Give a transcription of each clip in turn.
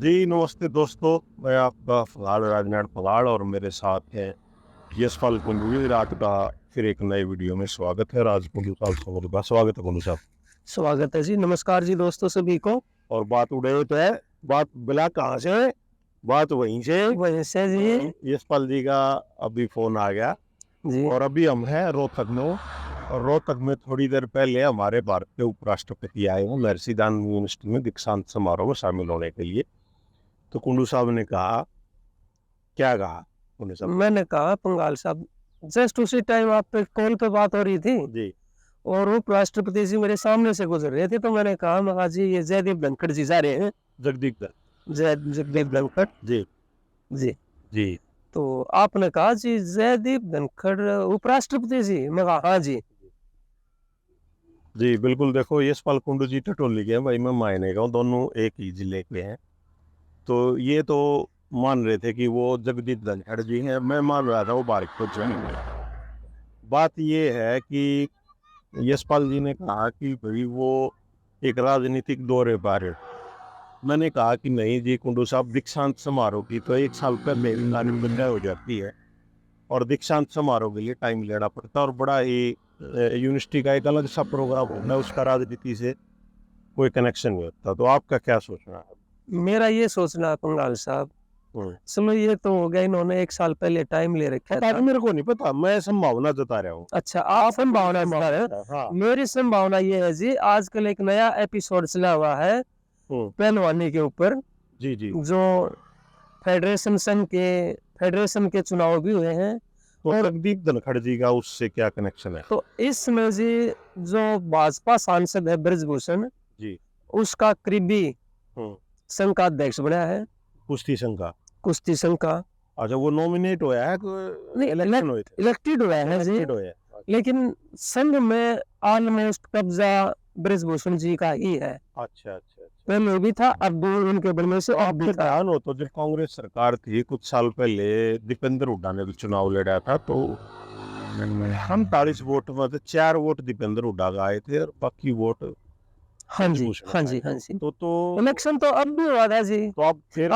जी नमस्ते दोस्तों, मैं आपका फलाड़ राजनाथ फलाड़ और मेरे साथ हैं यशपाल कुंडू। रात का फिर एक नए वीडियो में स्वागत है। राज कुंडू साहब, स्वागत है कुंडू साहब। स्वागत है जी, नमस्कार जी दोस्तों सभी को। और बात उड़े तो है, बात बिला कहाँ से है? बात वहीं से जी। यशपाल जी का अभी फोन आ गया जी। और अभी हम हैं रोहतक में। और रोहतक में थोड़ी देर पहले हमारे भारत के उपराष्ट्रपति आए हैं महर्षि दानवे यूनिवर्सिटी में दीक्षांत समारोह में शामिल होने के लिए। तो कुंडू साहब ने कहा, क्या कहा कुंडू साहब? मैंने कहा पंगाल साहब, जस्ट उसी टाइम आप पे कॉल पे बात हो रही थी जी और उपराष्ट्रपति जी मेरे सामने से गुजर रहे थे, तो मैंने कहा महा जी ये जयदीप धनखड़ जी जा रहे हैं। जगदीप जगदीप धनखड़ जी जी। जी तो आपने कहा जी जयदीप धनखड़ उपराष्ट्रपति जी? मैं कहा हाँ जी। जी बिल्कुल। देखो यशपाल कुंडू जी टटोली के हैं भाई, मैं मायने का हूँ, दोनों एक ही जिले के हैं। तो ये तो मान रहे थे कि वो जगदीप धनखड़ जी हैं, मैं मान रहा था वो बारिक हैं। बात ये है कि यशपाल जी ने कहा कि भाई वो एक राजनीतिक दौरे पर है। मैंने कहा कि नहीं जी कुंडू साहब, दीक्षांत समारोह की तो एक साल पहले बंदा हो जाती है और दीक्षांत समारोह के लिए टाइम लेना पड़ता है और बड़ा ही यूनिवर्सिटी का एक अलग सा प्रोग्राम होना, उसका राजनीति से कोई कनेक्शन नहीं होता। तो आपका क्या सोचना है? मेरा ये सोचना है पंगाल साहब, चलो ये तो हो गया, इन्होंने एक साल पहले टाइम ले रखा था। मेरे को नहीं पता, मैं संभावना जता रहा हूँ। अच्छा, आप संभावना बता रहे हैं? हाँ। मेरी संभावना ये है जी, आजकल एक नया एपिसोड चला हुआ है पहलवानी के ऊपर। जी जी। जो फेडरेशन के चुनाव भी हुए हैं। तो जगदीप धनखड़ जी का उससे क्या कनेक्शन है? तो इसमें जी जो भाजपा सांसद है ब्रजभूषण जी, उसका करीबी संघ का अध्यक्ष बना है। कुश्ती संघ का? कुश्ती संघ का। अच्छा, वो नॉमिनेट हुआ है? इलेक्टेड हुआ है जी, लेकिन संघ में ऑलमोस्ट कब्जा ब्रजभूषण जी का ही है। अच्छा अच्छा। पहले भी था, अब उनके बनने से अब भी था। ध्यान हो तो जब कांग्रेस सरकार थी कुछ साल पहले, दीपेंद्र हुड्डा ने चुनाव लड़ा था, तो 45 वोट में 4 वोट दीपेंद्र हुड्डा का आए थे और बाकी वोट हाँ जी हाँ जी हाँ जी। तो इलेक्शन तो अब भी हुआ था जी। तो अब फिर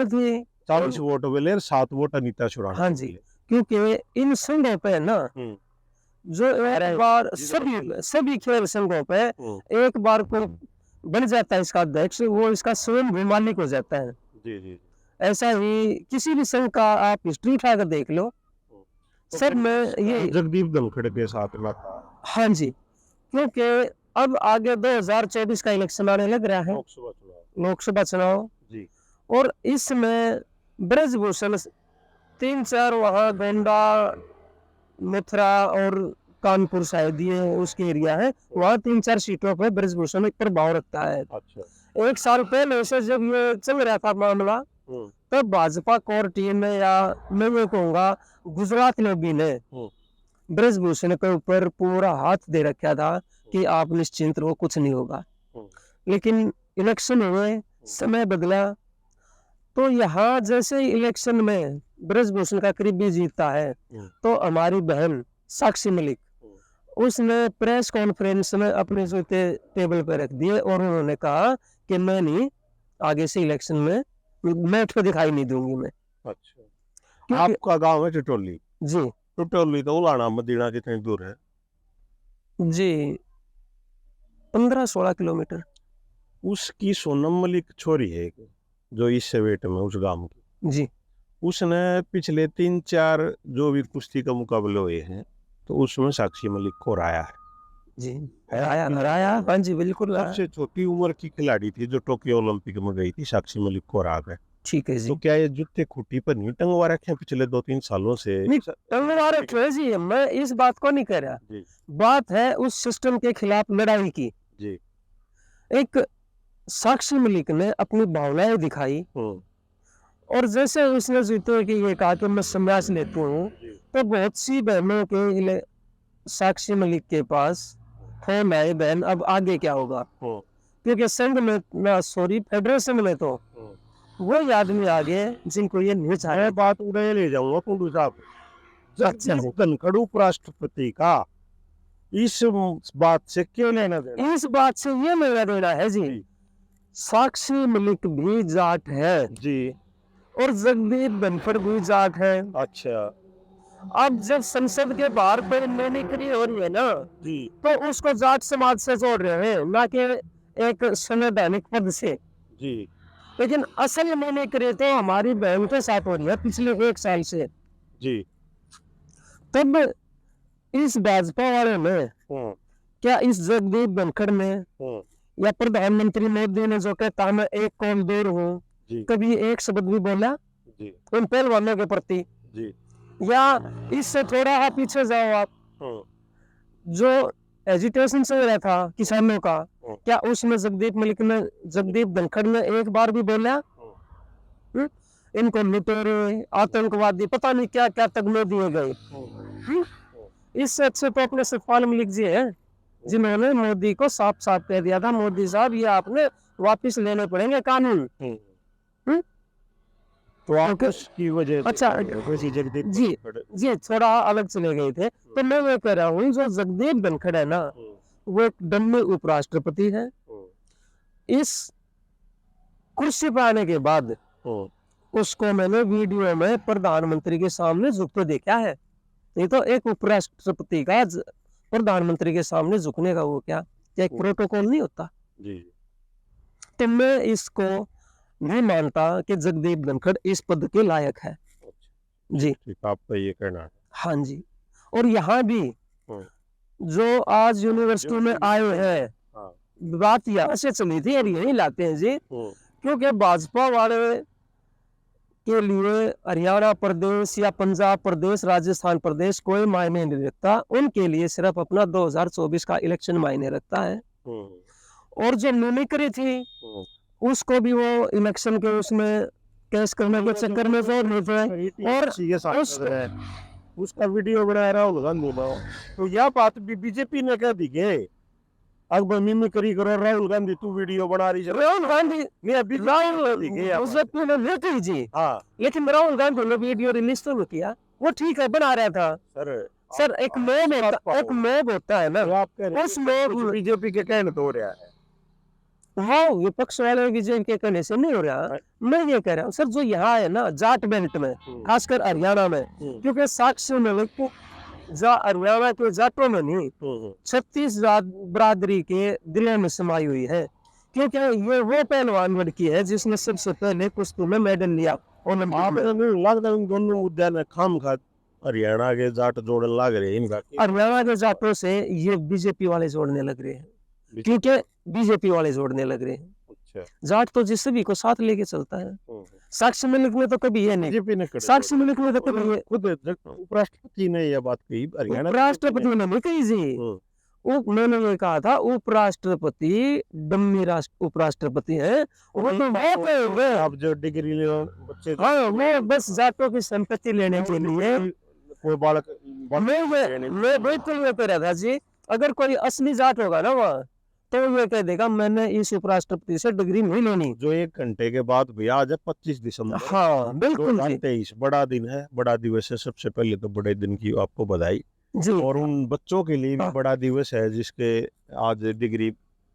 थी 40 वोट मिले और 7 वोट अनीता चुराना। हाँ जी, क्योंकि इन संघों पे ना जो एक बार सभी खेल संघों पे एक बार को बन जाता है इसका अध्यक्ष, वो इसका स्वयं भी मालिक हो जाता है। जी जी। ऐसा ही किसी भी संघ का आप हिस्ट्री उठाकर देख लो, तो सब में ये जगदीप धनखड़ के साथ में था। हाँ जी, क्योंकि अब आगे 2024 का इलेक्शन आने लग रहा है, लोकसभा चुनाव जी। और इसमें ब्रजभूषण 3-4 वहाँ गोंडा, मथुरा और कानपुर शायद ये उसके एरिया है, वहाँ 3-4 सीटों पर ब्रजभूषण प्रभाव रखता है। अच्छा। एक साल पहले से जब ये चल रहा था मामला, तब भाजपा कोर टीम ने, या मैं कहूँगा गुजरात में भी ने ब्रजभूषण के ऊपर पूरा हाथ दे रखा था कि आप निश्चिंत रहो, कुछ नहीं होगा। लेकिन इलेक्शन हुए, समय बदला, तो यहाँ जैसे इलेक्शन में ब्रजभूषण का करीबी जीतता है, तो हमारी बहन साक्षी मलिक उसने प्रेस कॉन्फ्रेंस में अपने जूते टेबल पर रख दिए और उन्होंने कहा कि मैं नहीं, आगे से इलेक्शन में मैच को दिखाई नहीं दूंगी मैं। अच्छा। आपका गांव है टटोली? जी। टटोली तो उलाना मदीना कितनी दूर है? जी 15-16 किलोमीटर। उसकी सोनम मलिक छोरी है जो इस वेट में उस गांव की जी, उसने पिछले 3-4 जो भी कुश्ती का मुकाबले हुए हैं तो उसमें साक्षी मलिक को हराया है जी। हराया हाँ जी बिल्कुल। सबसे छोटी उम्र की खिलाड़ी थी जो टोक्यो ओलंपिक में गई थी, साक्षी मलिक को हरा गए। ठीक है जी। तो क्या ये जूते खूटी पर नहीं टंगवा रखे हैं पिछले 2-3 सालों से? टंगवा रखे जी, मैं इस बात को नहीं कह रहा जी। बात है उस सिस्टम के खिलाफ लड़ाई की जी। एक साक्षी मलिक ने अपनी भावनाएं दिखाई और जैसे उसने जीते कि ये कहा कि मैं संन्यास लेती हूँ, तो बहुत सी बहनों के साक्षी मलिक के पास फोन आए, बहन अब आगे क्या होगा, क्योंकि संघ में सॉरी फेडरेशन में तो वो आदमी आगे जिनको ये नहीं चाहे। बात उड़े ले जाऊंगा कुंडू साहब। धनखड़ उपराष्ट्रपति का इस बात से क्यों लेना देना? इस बात से ये लेना देना है जी, साक्षी मलिक भी जाट है जी। और जगदीप धनखड़ भी जाट है। अच्छा अब जब संसद के बाहर पर मैनिकरी हो रही है ना, जी। तो उसको जाट समाज से जोड़ रहे हैं, ना कि एक संवैधानिक पद से। जी लेकिन असल मैनिकरी तो हमारी बहन के साथ हो रही है पिछले 1 साल से। जी। तब इस भाजपा वाले में हम्म क्या इस जगदीप धनखड़ में हम्म या प्रधानमंत्री मोदी ने जो कहता मैं एक कौम दूर हूँ, जी कभी एक शब्द भी बोला जी उन पहलवानों के प्रति? जी। या इससे थोड़ा आप पीछे जाओ, आप हम्म जो एजिटेशन चल रहा था किसानों का, क्या उसमें जगदीप धनखड़ ने एक बार भी बोला इनको लुटेरे आतंकवादी पता नहीं क्या क्या तगमे दिए गए? इससे अच्छे तो अपने सतपाल मलिक जी है, जिन्होंने मोदी को साफ साफ कह दिया था, मोदी साहब ये आपने वापस लेने पड़ेंगे कानून। तो आप उसकी वजह से अच्छा जगदीप जी जी थोड़ा अलग चले गए थे। तो मैं वो कह रहा हूँ जो जगदीप धनखड़ है ना, वो एक डम्मी उपराष्ट्रपति है। इस कुर्सी पर आने के बाद उसको मैंने वीडियो में प्रधानमंत्री के सामने झुकते देखा है। ये तो एक उपराष्ट्रपति का प्रधानमंत्री के सामने झुकने का वो क्या एक प्रोटोकॉल नहीं होता? जी। तो मैं इसको नहीं मानता कि जगदीप धनखड़ इस पद के लायक है। जी आपका ये कहना है? हाँ जी। और यहाँ भी जो आज यूनिवर्सिटी में आए हैं, बात यहाँ से चली थी और यही लाते हैं जी, क्योंकि भाजपा वाले के लिए हरियाणा प्रदेश या पंजाब प्रदेश राजस्थान प्रदेश कोई मायने नहीं रखता, उनके लिए सिर्फ अपना 2024 का इलेक्शन मायने रखता है। और जो मिमिक्री थी उसको भी वो इलेक्शन के उसमें केस करने के चक्कर में जोड़ लेते हैं और उसका वीडियो बना राहुल गांधी में, तो यह बात भी बीजेपी ने कह दी है अकबर मिमिक्री करो राहुल गांधी तू वीडियो बना रही है। राहुल गांधी जी हाँ, लेकिन राहुल गांधी ने वीडियो रिलीज तो किया, वो ठीक है बना रहा था सर एक मोब होता है ना, उस मोब बीजेपी के कहने तो हो रहा है। हाँ विपक्ष वाले विजय के कहने से नहीं हो रहा। मैं ये कह रहा हूँ सर जो यहाँ है ना जाट बेल्ट में, खासकर हरियाणा में, क्योंकि साक्षी में हरियाणा के जाटों में नहीं 36 बरादरी के दिलों में समाई हुई है, क्योंकि ये वो पहलवान लड़की है जिसने सबसे पहले कुश्ती में मेडल लिया। दोनों मुद्दे में खाम खा हरियाणा के जाट जोड़ने लग रहे हैं, इनका हरियाणा के जाटों से ये बीजेपी वाले जोड़ने लग रहे हैं, क्योंकि बीजेपी वाले जोड़ने लग रहे हैं। अच्छा। जाट तो जिस भी को साथ लेके चलता है। साक्षी मलिक में तो कभी ये नहीं, साक्षी मलिक में तो कभी खुद उपराष्ट्रपति ने यह बात कही, हरियाणा राष्ट्रपति ने नहीं कही जी। मैंने ये कहा था उपराष्ट्रपति डम्मी उपराष्ट्रपति है, वो तो अब जो डिग्री ले बच्चे, हाँ वो बस जाटों की संपत्ति लेने के लिए कोई बालक मैं बिल्कुल ये कह रहा था जी, अगर कोई असली जाट होगा ना वहाँ तो ये कह देगा मैंने इस उपराष्ट्रपति से डिग्री नहीं लेनी। जो 1 घंटे के बाद भैया आज 25 दिसंबर, हाँ बिल्कुल 2023 बड़ा दिन है, बड़ा दिवस है। सबसे पहले तो बड़े दिन की आपको बधाई जी। और उन बच्चों के लिए भी बड़ा दिवस है जिसके आज डिग्री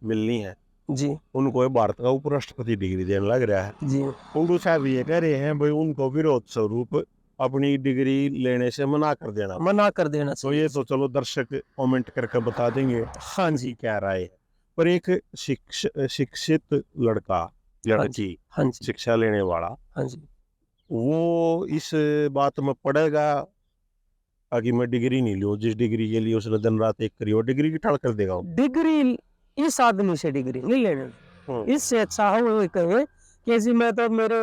मिलनी है जी, उनको भारत का उपराष्ट्रपति डिग्री देने लग रहा है जी। कुंडू साहब ये कह रहे हैं भाई उनको विरोध स्वरूप अपनी डिग्री लेने से मना कर देना। तो ये तो चलो दर्शक कमेंट करके बता देंगे हाँ जी क्या राय है। पर एक शिक्षित लड़की हाँ जी शिक्षा लेने वाला हाँ जी, वो इस बात में पड़ेगा कि मैं डिग्री नहीं लूं, जिस डिग्री के लिए उसने दिन रात एक करी वो डिग्री की ठाड़ कर देगा। डिग्री इस आदमी से डिग्री नहीं लेने, इससे अच्छा है वो कहे कि जी मैं तो मेरे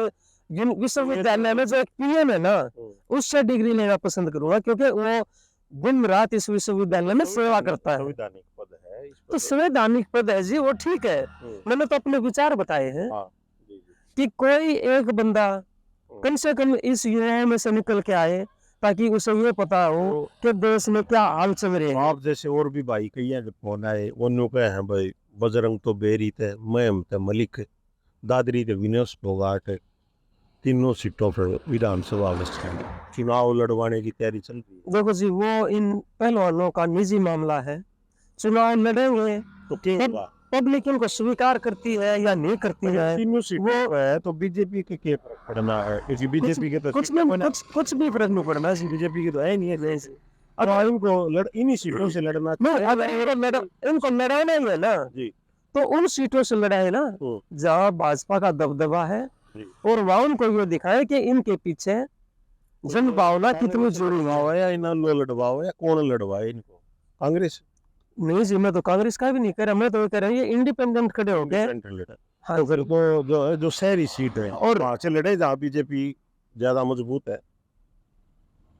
विश्वविद्यालय में जो एक पीएम है ना उससे डिग्री लेना पसंद करूंगा, क्योंकि वो दिन रात इस विश्वविद्यालय में सेवा करता है। तो संवैधानिक पद है जी, वो ठीक है। मैंने तो अपने विचार बताए हैं कि कोई एक बंदा कम से कम इस युवा में से निकल के आए ताकि उसे ये पता हो कि देश में क्या हाल चल रहे हैं। आप जैसे और भी भाई कई फोन आए उन्होंने कहे हैं भाई बजरंग तो बेरी थे, मैं थे मलिक, दादरी थे विनेश फोगाट, तीनों सीटों पर विधानसभा में चुनाव लड़वाने की तैयारी चल रही है। देखो जी वो इन पहलवानों का निजी मामला है, चुनाव लड़ेंगे तो क्या पब्लिक इनको स्वीकार करती है या नहीं करती है, तीनों सीटों वो है तो बीजेपी के क्या फर्क पड़ना है, क्योंकि बीजेपी के तो कुछ में कुछ भी फर्क नहीं पड़ना जी। बीजेपी की तो है नहीं है। अब इनको इन्हीं सीटों से लड़ना नहीं, अब इनको लड़ाना ही है ना, जी। तो उन सीटों से लड़ाई ना जहाँ भाजपा का दबदबा है, और वहाँ उनको ये दिखाए कि इनके पीछे जन भावना कितनी जुड़ी हुई है। या इन्होंने लड़वाओ या कौन लड़वाए इनको, कांग्रेस? नहीं जी, मैं तो कांग्रेस का भी नहीं कह रहा, मैं तो कह रहा हूँ ये इंडिपेंडेंट खड़े हो गए। हाँ तो फिर तो जो शहरी सीट है और वहाँ से लड़े जहाँ बीजेपी ज्यादा मजबूत है,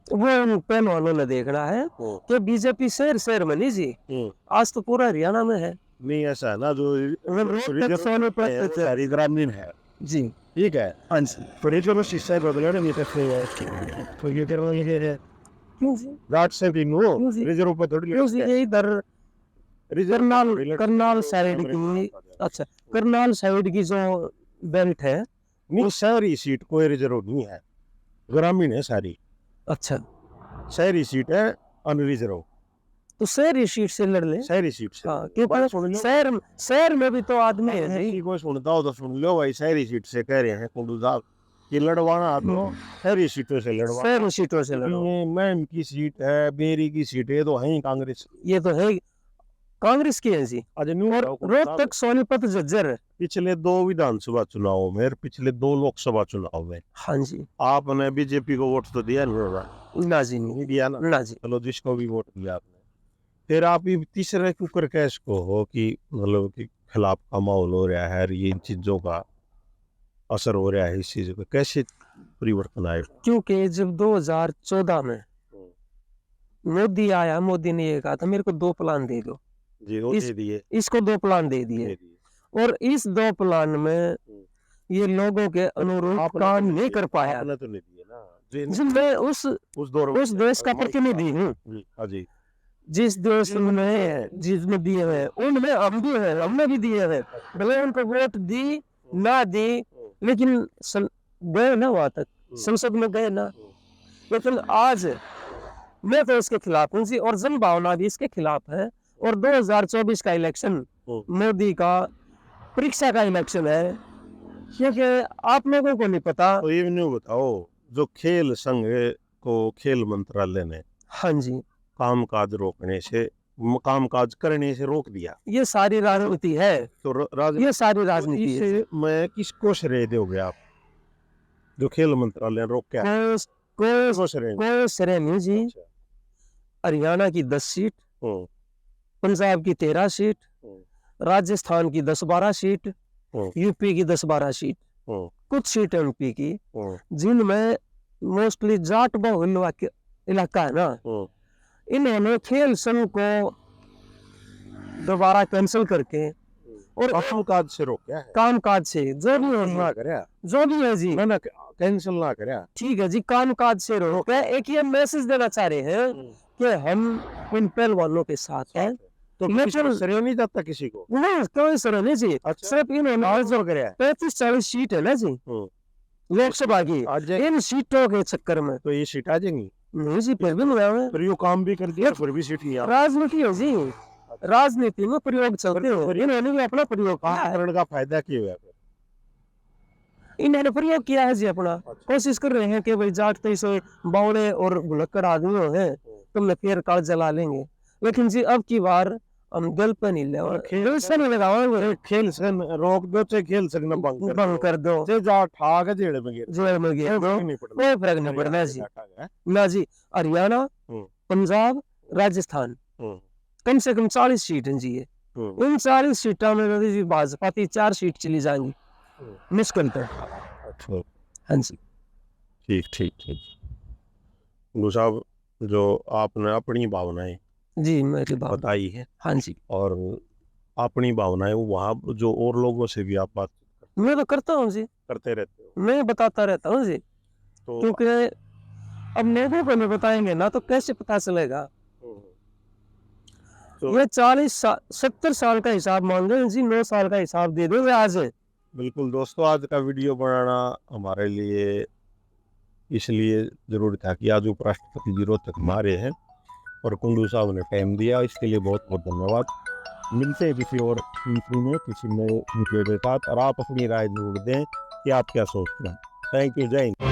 वो उन पहलवानों ने देखना है कि बीजेपी शहर शहर में नहीं जी, आज तो पूरा हरियाणा में है। नहीं ऐसा है ना, जो रोहतक सोनीपत शहरी ग्रामीण है जी। ठीक है, हाँ जी। पर जो शिक्षा बदला नहीं सकते है, तो ये करना ये है क्यों जी? रात से भी नो क्यों जी? रिजर्व पर थोड़ी क्यों जी? ये इधर करनाल साइड की, अच्छा करनाल साइड की जो बेल्ट है, नहीं शहरी सीट कोई रिजर्व नहीं है, ग्रामीण है सारी। अच्छा शहरी सीट है अनरिजर्व, तो शहरी सीट से लड़ ले। शहरी सीट से। हाँ, क्योंकि शहर में भी तो आदमी है जी। कोई सुनता हो तो सुन लो भाई, शहरी सीट से कह रहे हैं कुंडू साहब कि लड़वाना तो शहरी सीटों से लड़वा, शहरी सीटों से लड़ो। मैम की सीट है, मेरी की सीट है, तो है ही कांग्रेस, ये तो है कांग्रेस की है जी। और रोहतक सोनीपत झज्जर पिछले 2 विधानसभा चुनाव में, पिछले 2 लोकसभा चुनाव में, हाँ जी, आपने बीजेपी को वोट तो दिया ना जी, नहीं दिया ना जी। चलो जिसको भी वोट दिया आपने, फिर आप ये तीसरे कुकर कैश को हो कि मतलब कि खिलाफ का माहौल हो रहा है, ये इन चीजों का असर हो रहा है, इस चीज पे कैसे परिवर्तन आएगा? क्योंकि जब 2014 में मोदी आया, मोदी ने ये कहा था मेरे को 2 प्लान दे दो जी, वो दे दिए, इसको 2 प्लान दे दिए, और इस 2 प्लान में ये लोगों के अनुरूप काम नहीं कर पाया। आपने तो नहीं दिए ना, जिसमें उस देश का प्रतिनिधि हूँ, जिस देश में जिसमें दिए हैं उनमें हम भी हैं, हमने भी दिए हैं, भले उनको वोट दी ना दी, लेकिन गए ना वहां तक, संसद में गए ना। लेकिन आज मैं तो इसके खिलाफ हूँ जी, और जन भावना भी इसके खिलाफ है। और 2024 का इलेक्शन मोदी का परीक्षा का इलेक्शन है, क्योंकि आप लोगों को नहीं पता। तो ये नहीं बताओ, जो खेल संघ को खेल मंत्रालय ने हाँ जी कामकाज रोकने से, कामकाज करने से रोक दिया, ये सारी राजनीति है, तो ये सारी राजनीति है। मैं किसको श्रेय दोगे आप, जो खेल मंत्रालय रोक क्या कोई श्रेय नहीं जी। हरियाणा की 10 सीट, पंजाब की 13 सीट, राजस्थान की 10-12 सीट, यूपी की 10-12 सीट, कुछ सीट एमपी की, जिनमें मोस्टली जाट बहुल इलाका है ना, इन्होंने खेल संघ को दोबारा कैंसिल करके और कामकाज से रोका है, कामकाज से जो भी है जी, कैंसिल ना करे, ठीक है जी, कामकाज से रोका। एक ये मैसेज देना चाह रहे हैं कि हम इन पहलवानों के साथ हैं, तो श्रेय नहीं जाता किसी को, नहीं कोई श्रेय नहीं जी। अच्छा। सिर्फ इन्होंने 35-40 सीट है ना जी लोकसभा की, इन सीटों के चक्कर में तो ये सीट आ जाएंगी नहीं जी, फिर भी फिर यो काम भी कर दिया, फिर भी सीट नहीं आ। राजनीति हो जी, राजनीति में प्रयोग चलते हो, इन्होंने भी अपना प्रयोग किया का फायदा क्या हुआ? इन्होंने प्रयोग किया है जी अपना। कोशिश कर रहे हैं कि भाई जाट से बावड़े और भुलक्कड़ आदमी हैं, तुमने फिर काल जला लेंगे, लेकिन जी अब की बार हम गल पे नहीं ले, खेल से रोक दो, चाहे खेल सकना बंद कर दो, जा ठाक जेल में गया कोई फर्क नहीं पड़ना जी ना जी। हरियाणा, पंजाब, राजस्थान कम से कम 40 सीट हैं जी, इन 40 सीटों में जी भाजपा की 4 सीट चली जाएंगी मुश्किल तक। हाँ जी ठीक साहब, जो आपने अपनी भावनाएं जी मेरी बात बताई है, हाँ जी, और अपनी भावनाएं वहाँ जो और लोगों से भी आप बात मैं तो करता हूँ जी, करते रहते हो, मैं बताता रहता हूँ जी, तो क्योंकि अब लोगों को नहीं बताएंगे ना तो कैसे पता चलेगा। तो ये 70 साल का हिसाब मान रहे जी, 9 साल का हिसाब दे दो आज। बिल्कुल दोस्तों, आज का वीडियो बनाना हमारे लिए इसलिए जरूरी था कि आज उपराष्ट्रपति जी रोहतक हमारे हैं और कुंडू साहब ने टाइम दिया, इसके लिए बहुत बहुत धन्यवाद। मिलते हैं किसी और इंटरव्यू में किसी नए विषय के साथ, और आप अपनी राय जरूर दें कि आप क्या सोचते हैं। थैंक यू, जय हिंद।